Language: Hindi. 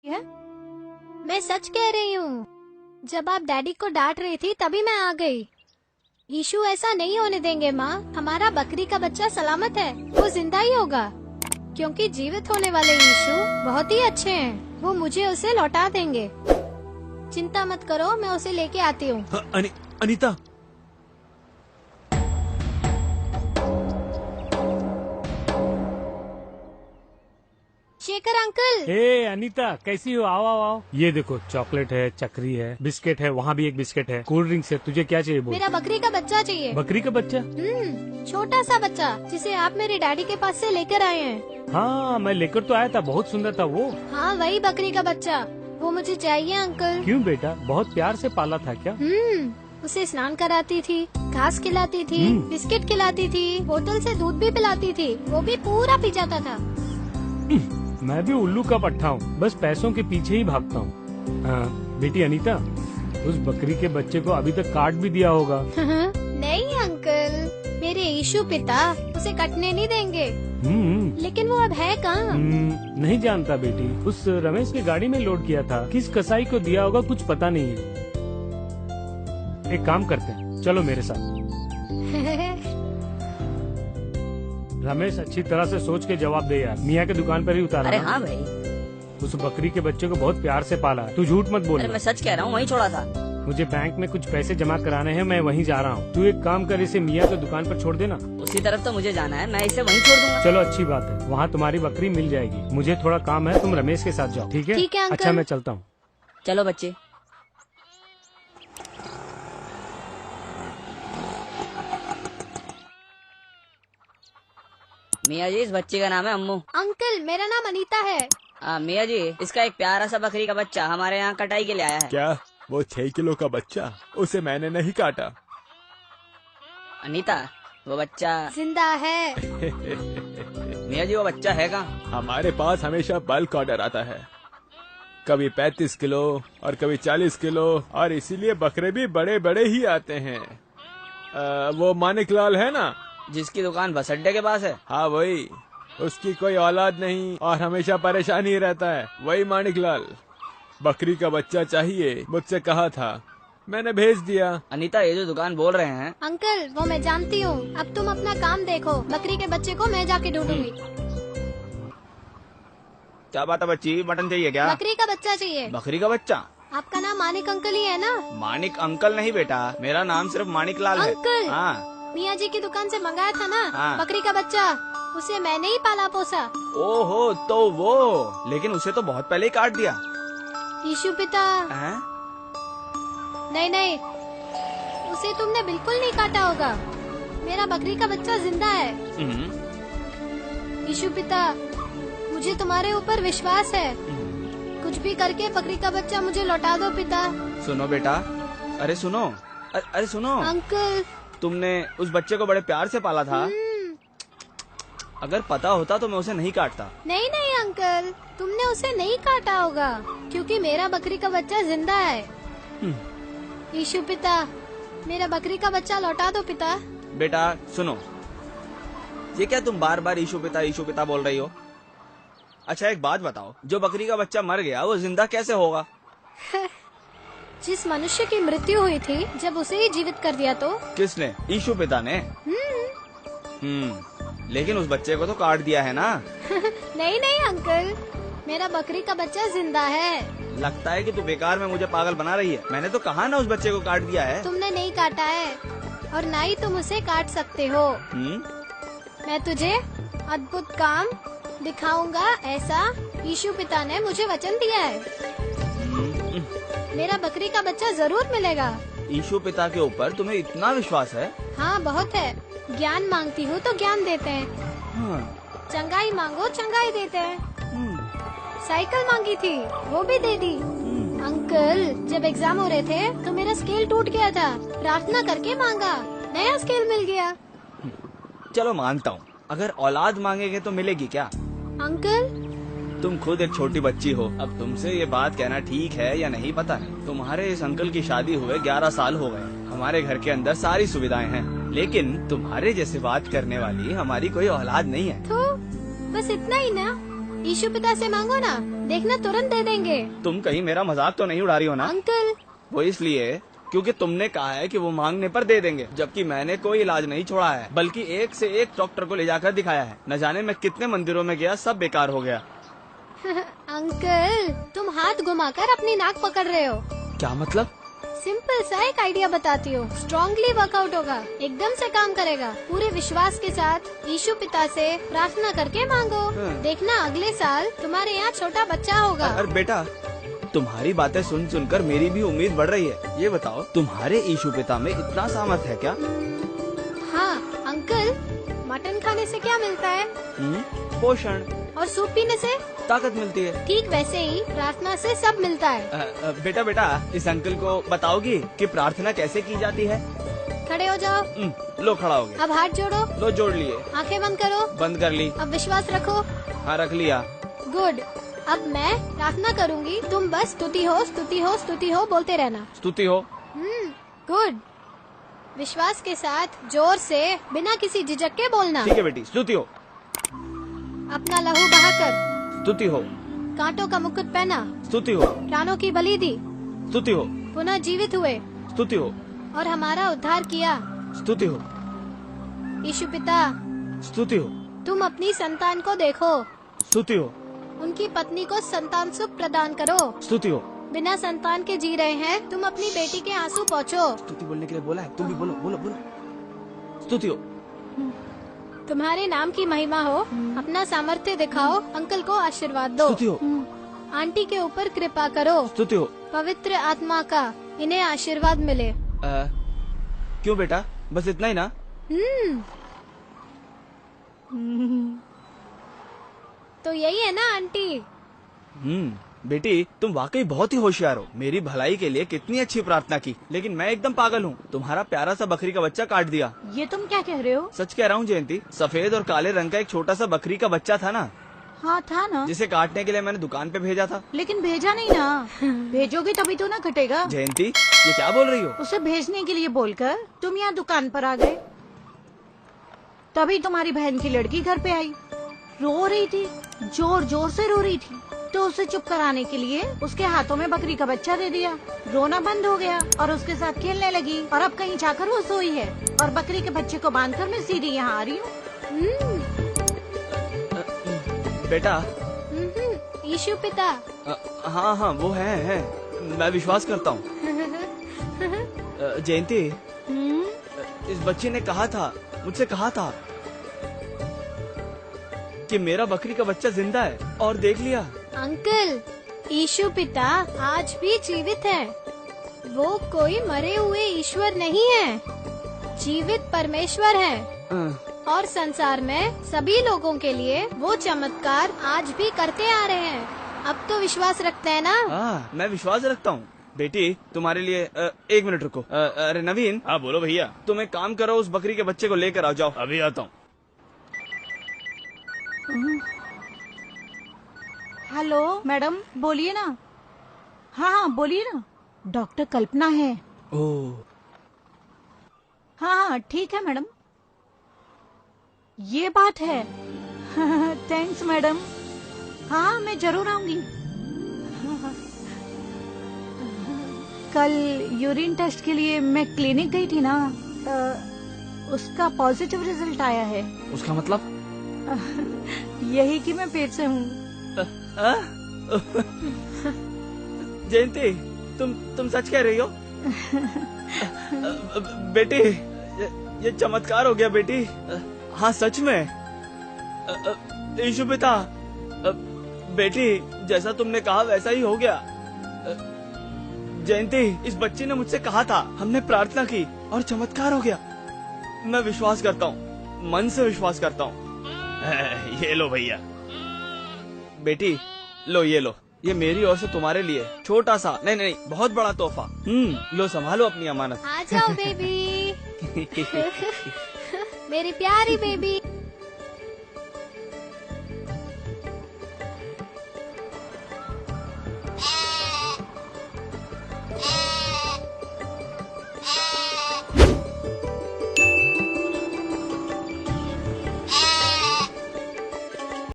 क्या? मैं सच कह रही हूँ। जब आप डैडी को डांट रही थी तभी मैं आ गई। ईशु ऐसा नहीं होने देंगे माँ। हमारा बकरी का बच्चा सलामत है, वो जिंदा ही होगा। क्योंकि जीवित होने वाले ईशु बहुत ही अच्छे हैं। वो मुझे उसे लौटा देंगे। चिंता मत करो, मैं उसे लेके आती हूँ। अनीता, शेखर अंकल। हे अनीता, कैसी हो? आओ आओ आओ। ये देखो, चॉकलेट है, चक्री है, बिस्किट है, वहाँ भी एक बिस्किट है, कोल्ड ड्रिंक्स है। तुझे क्या चाहिए बोल? मेरा बकरी का बच्चा चाहिए। बकरी का बच्चा? छोटा सा बच्चा जिसे आप मेरे डैडी के पास से लेकर आए हैं। हाँ, मैं लेकर तो आया था, बहुत सुंदर था वो। हाँ, वही बकरी का बच्चा, वो मुझे चाहिए अंकल। क्यों बेटा, बहुत प्यार से पाला था क्या? उसे स्नान कराती थी, घास खिलाती थी, बिस्किट खिलाती थी, बोतल से दूध भी पिलाती थी, वो भी पूरा पी जाता था। मैं भी उल्लू का पट्टा हूँ, बस पैसों के पीछे ही भागता हूँ। हाँ, बेटी अनीता, उस बकरी के बच्चे को अभी तक काट भी दिया होगा। नहीं अंकल, मेरे ईशु पिता उसे कटने नहीं देंगे। लेकिन वो अब है कहाँ? नहीं जानता बेटी, उस रमेश की गाड़ी में लोड किया था। किस कसाई को दिया होगा कुछ पता नहीं है। एक काम करते हैं, चलो मेरे साथ। रमेश, अच्छी तरह से सोच के जवाब दे यार। मियाँ के दुकान पर ही उतारा। अरे हाँ भाई, उस बकरी के बच्चे को बहुत प्यार से पाला है। तू झूठ मत बोल। अरे मैं सच कह रहा हूँ, वहीं छोड़ा था। मुझे बैंक में कुछ पैसे जमा कराने हैं, मैं वहीं जा रहा हूँ। तू एक काम कर, इसे मियाँ की दुकान पर छोड़ देना। उसी तरफ तो मुझे जाना है, मैं इसे वहीं छोड़ दूंगा। चलो अच्छी बात है, वहाँ तुम्हारी बकरी मिल जाएगी। मुझे थोड़ा काम है, तुम रमेश के साथ जाओ। ठीक है? ठीक है अंकल। अच्छा, मैं चलता हूँ। चलो बच्चे। मियाँ जी, इस बच्चे का नाम है अम्मू। अंकल, मेरा नाम अनीता है। मियाँ जी, इसका एक प्यारा सा बकरी का बच्चा हमारे यहाँ कटाई के लिए आया है। क्या वो 6 किलो का बच्चा? उसे मैंने नहीं काटा। अनीता, वो बच्चा जिंदा है। मियाँ जी, वो बच्चा है कहाँ? हमारे पास हमेशा बल्क ऑर्डर आता है, कभी 35 किलो और कभी 40 किलो, और इसीलिए बकरे भी बड़े बड़े ही आते हैं। वो मानिक लाल है ना, जिसकी दुकान बस अड्डे के पास है? हाँ वही। उसकी कोई औलाद नहीं और हमेशा परेशान ही रहता है, वही मानिक लाल। बकरी का बच्चा चाहिए, मुझसे कहा था, मैंने भेज दिया। अनीता, ये जो दुकान बोल रहे हैं। अंकल, वो मैं जानती हूँ। अब तुम अपना काम देखो, बकरी के बच्चे को मैं जाके ढूंढूंगी। क्या बात है बच्ची, मटन चाहिए क्या? बकरी का बच्चा चाहिए। बकरी का बच्चा? आपका नाम मानिक अंकल ही है ना? मानिक अंकल नहीं बेटा, मेरा नाम सिर्फ मानिक लाल है। अंकल, हाँ। मियाँ जी की दुकान से मंगाया था ना? हाँ। बकरी का बच्चा, उसे मैंने ही पाला पोसा। ओहो, तो वो, लेकिन उसे तो बहुत पहले ही काट दिया। ईशु पिता। हैं? नहीं नहीं, उसे तुमने बिल्कुल नहीं काटा होगा। मेरा बकरी का बच्चा जिंदा है। ईशु पिता, मुझे तुम्हारे ऊपर विश्वास है। कुछ भी करके बकरी का बच्चा मुझे लौटा दो पिता। सुनो बेटा, अरे सुनो, अरे सुनो अंकल, तुमने उस बच्चे को बड़े प्यार से पाला था। अगर पता होता तो मैं उसे नहीं काटता। नहीं नहीं अंकल, तुमने उसे नहीं काटा होगा, क्योंकि मेरा बकरी का बच्चा जिंदा है। ईशु पिता, मेरा बकरी का बच्चा लौटा दो पिता। बेटा सुनो, ये क्या तुम बार बार ईशु पिता बोल रही हो? अच्छा एक बात बताओ, जो बकरी का बच्चा मर गया वो जिंदा कैसे होगा? जिस मनुष्य की मृत्यु हुई थी, जब उसे ही जीवित कर दिया तो? किसने? ईशु पिता ने। लेकिन उस बच्चे को तो काट दिया है ना? नहीं नहीं अंकल, मेरा बकरी का बच्चा जिंदा है। लगता है कि तू बेकार में मुझे पागल बना रही है। मैंने तो कहा ना उस बच्चे को काट दिया है। तुमने नहीं काटा है, और ना ही तुम उसे काट सकते हो। मैं तुझे अद्भुत काम दिखाऊंगा, ऐसा ईशु पिता ने मुझे वचन दिया है। मेरा बकरी का बच्चा जरूर मिलेगा। ईशु पिता के ऊपर तुम्हें इतना विश्वास है? हाँ बहुत है। ज्ञान मांगती हूँ तो ज्ञान देते हैं। चंगाई मांगो, चंगाई देते हैं। साइकिल मांगी थी, वो भी दे दी। अंकल, जब एग्जाम हो रहे थे तो मेरा स्केल टूट गया था, प्रार्थना करके मांगा, नया स्केल मिल गया। चलो मानता हूँ, अगर औलाद मांगेंगे तो मिलेगी क्या? अंकल, तुम खुद एक छोटी बच्ची हो, अब तुमसे ये बात कहना ठीक है या नहीं पता नहीं। तुम्हारे इस अंकल की शादी हुए 11 साल हो गए। हमारे घर के अंदर सारी सुविधाएं हैं, लेकिन तुम्हारे जैसे बात करने वाली हमारी कोई औलाद नहीं है। तो बस इतना ही ना? ईशु पिता से मांगो ना, देखना तुरंत दे देंगे। तुम कहीं मेरा मजाक तो नहीं उड़ा रही हो ना? अंकल वो इसलिए क्योंकि तुमने कहा है कि वो मांगने पर दे देंगे, जबकि मैंने कोई इलाज नहीं छोड़ा है, बल्कि एक से एक डॉक्टर को ले जाकर दिखाया है। न जाने मैं कितने मंदिरों में गया, सब बेकार हो गया। अंकल तुम हाथ घुमाकर अपनी नाक पकड़ रहे हो। क्या मतलब? सिंपल सा एक आइडिया बताती हूँ, स्ट्रांगली वर्कआउट होगा, एकदम से काम करेगा। पूरे विश्वास के साथ यीशु पिता से प्रार्थना करके मांगो, देखना अगले साल तुम्हारे यहाँ छोटा बच्चा होगा। अरे बेटा, तुम्हारी बातें सुन सुनकर मेरी भी उम्मीद बढ़ रही है। ये बताओ, तुम्हारे यीशु पिता में इतना सामर्थ है क्या? हाँ अंकल, मटन खाने से क्या मिलता है? पोषण। और सूप पीने से ताकत मिलती है। ठीक वैसे ही प्रार्थना से सब मिलता है। बेटा बेटा, इस अंकल को बताओगी कि प्रार्थना कैसे की जाती है? खड़े हो जाओ। लो, खड़ा हो गया। अब हाथ जोड़ो। लो, जोड़ लिए। आंखें बंद करो। बंद कर ली। अब विश्वास रखो। हाँ, रख लिया। गुड। अब मैं प्रार्थना करूंगी, तुम बस स्तुति हो स्तुति हो स्तुति हो बोलते रहना। स्तुति हो। गुड। विश्वास के साथ जोर से बिना किसी झिझक के बोलना। ठीक है बेटी, स्तुति हो। अपना लहू बहाकर स्तुति हो। कांटों का मुकुट पहना, स्तुति हो। प्राणों की बलि दी, स्तुति हो। पुनः जीवित हुए स्तुति हो। और हमारा उद्धार किया। स्तुति हो। यीशु पिता, स्तुति हो। तुम अपनी संतान को देखो, स्तुति हो। उनकी पत्नी को संतान सुख प्रदान करो। स्तुति हो। बिना संतान के जी रहे हैं, तुम अपनी बेटी के आंसू पोंछो। स्तुति बोलने के लिए बोला है, तुम भी बोलो बोलो बोलो। स्तुति हो। तुम्हारे नाम की महिमा हो, अपना सामर्थ्य दिखाओ, अंकल को आशीर्वाद दो। स्तुति हो। आंटी के ऊपर कृपा करो। स्तुति हो। पवित्र आत्मा का इन्हें आशीर्वाद मिले। क्यों बेटा, बस इतना ही ना? तो यही है ना आंटी। बेटी, तुम वाकई बहुत ही होशियार हो। मेरी भलाई के लिए कितनी अच्छी प्रार्थना की, लेकिन मैं एकदम पागल हूँ। तुम्हारा प्यारा सा बकरी का बच्चा काट दिया। ये तुम क्या कह रहे हो? सच कह रहा हूँ जयंती, सफेद और काले रंग का एक छोटा सा बकरी का बच्चा था ना, हाँ था ना, जिसे काटने के लिए मैंने दुकान पे भेजा था। लेकिन भेजा नहीं ना। भेजोगी तभी तो ना कटेगा। जयंती, ये क्या बोल रही हो? उसे भेजने के लिए बोलकर तुम यहाँ दुकान पर आ गए, तभी तुम्हारी बहन की लड़की घर पे आई, रो रही थी, जोर जोर से रो रही थी, तो उसे चुप कराने के लिए उसके हाथों में बकरी का बच्चा दे दिया। रोना बंद हो गया और उसके साथ खेलने लगी, और अब कहीं जाकर वो सोई है, और बकरी के बच्चे को बांधकर मैं सीधी यहाँ आ रही हूँ। बेटा। यीशु पिता। हाँ हाँ, वो है, मैं विश्वास करता हूँ। जयंती, इस बच्चे ने कहा था, मुझसे कहा था कि मेरा बकरी का बच्चा जिंदा है, और देख लिया। अंकल, यीशु पिता आज भी जीवित है। वो कोई मरे हुए ईश्वर नहीं है, जीवित परमेश्वर है, और संसार में सभी लोगों के लिए वो चमत्कार आज भी करते आ रहे हैं। अब तो विश्वास रखते हैं ना? हाँ, मैं विश्वास रखता हूँ। बेटी, तुम्हारे लिए 1 मिनट रुको। अरे नवीन। हाँ बोलो भैया। तुम एक काम करो, उस बकरी के बच्चे को लेकर आओ। जाओ। अभी आता हूँ। हेलो मैडम, बोलिए ना। हाँ हाँ बोलिए ना, डॉक्टर कल्पना है। ओह, हाँ हाँ ठीक है मैडम, ये बात है। Thanks madam. हाँ मैं जरूर आऊंगी। कल यूरिन टेस्ट के लिए मैं क्लिनिक गई थी ना, उसका पॉजिटिव रिजल्ट आया है। उसका मतलब? यही कि मैं पेट से हूँ। जयंती, तुम सच कह रही हो? बेटी, ये चमत्कार हो गया बेटी। हाँ सच में। यीशु पिता, बेटी जैसा तुमने कहा वैसा ही हो गया। जयंती, इस बच्ची ने मुझसे कहा था, हमने प्रार्थना की और चमत्कार हो गया। मैं विश्वास करता हूँ, मन से विश्वास करता हूँ। ये लो भैया। बेटी लो, ये लो, ये मेरी ओर से तुम्हारे लिए छोटा सा, नहीं बहुत बड़ा तोहफा। लो, संभालो अपनी अमानत। आ जाओ बेबी। मेरी प्यारी बेबी।